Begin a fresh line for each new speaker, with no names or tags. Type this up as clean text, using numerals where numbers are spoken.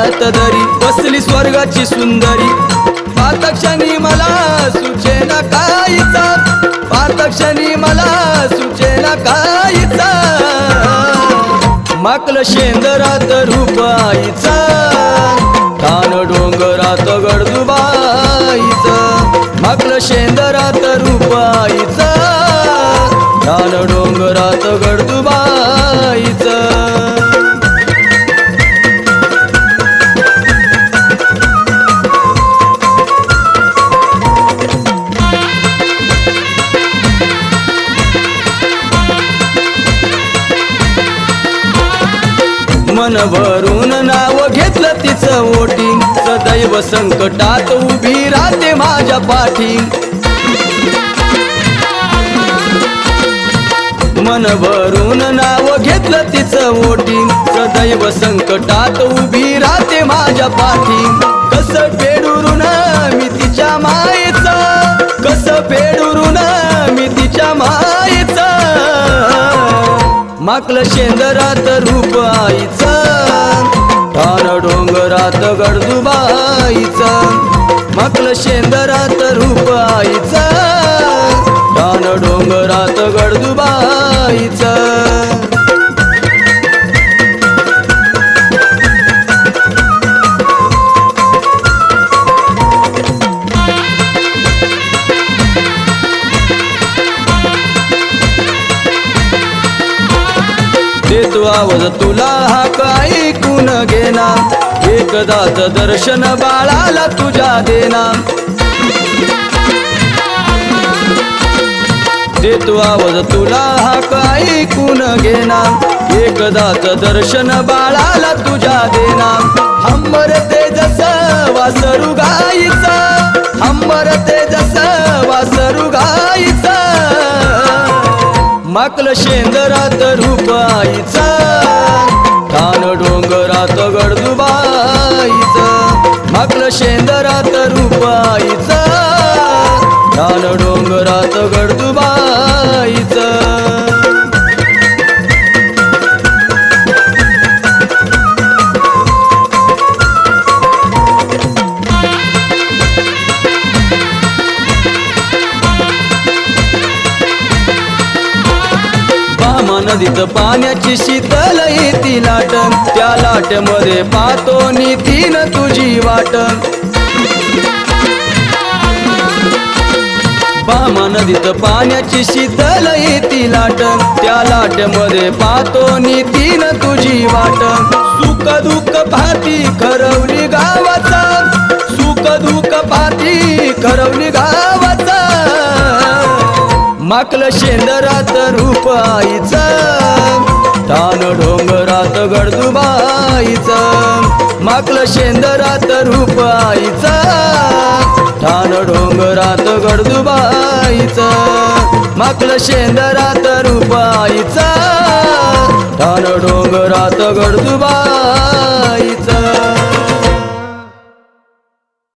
हातात धरी बसली स्वर्गाची सुंदरी पातक्षणी मला सुचेना काहीचा पातक्षणी मला सुचेना काहीचा माकल शेंदरात रूप आईचा ठाण डोंगरात गडदुबाईचा माकल शेंदरात रूप आईचा ठाण डोंगरात गडदुबाईचा मन भरून नाव घेतलं तिचं ओटी सदैव संकटात उभी राहते माझ्या पाठी मन भरून नाव घेतलं तिचं ओटी सदैव संकटात उभी राहते माझ्या पाठी कसं फेडून मी तिच्या मायेचं कसं फेडून मी तिच्या मायेचं माकल शेंदरात रूप आईचं ठाण डोंगरात गडदुबाईचं माकल शेंदरात रूप आईचं ठाण डोंगरात गडदुबाईचं देतो आवाज तुला हाक ऐकून घेना एकदाच दर्शन बाळाला तुझ्या देना देतो आवाज तुला हाक ऐकून घेना एकदाच दर्शन बाळाला तुझ्या देना हंबर तेजस वासरू गाईचा हंबर तेजस वासरू गाईचा माकल शेंदरात रूप आईचा ठाण डोंगरात गडदुबाईचं माकल शेंदरात रूप आईचा ठाण डोंगरात गडदुबाईचं नदीत पाण्याची शीतल येती लाट त्या लाटेमध्ये पाहतो नितीन तुझी वाट बामा नदीत पाण्याची शीतल येती लाट त्या लाटेमध्ये पाहतो नितीन तुझी वाट सुख दुःख पाहती खरवली गावाचा सुख दुःख पाहती खरवली गावाचा माकल शेंदरात रूप आईचं ठाण डोंगरात गडदुबाईचं माकल शेंदरात रूप आईचं ठाण डोंगरात गडदुबाईचं माकल शेंदरात रूप आईचं ठाण डोंगरात गडदुबाईचं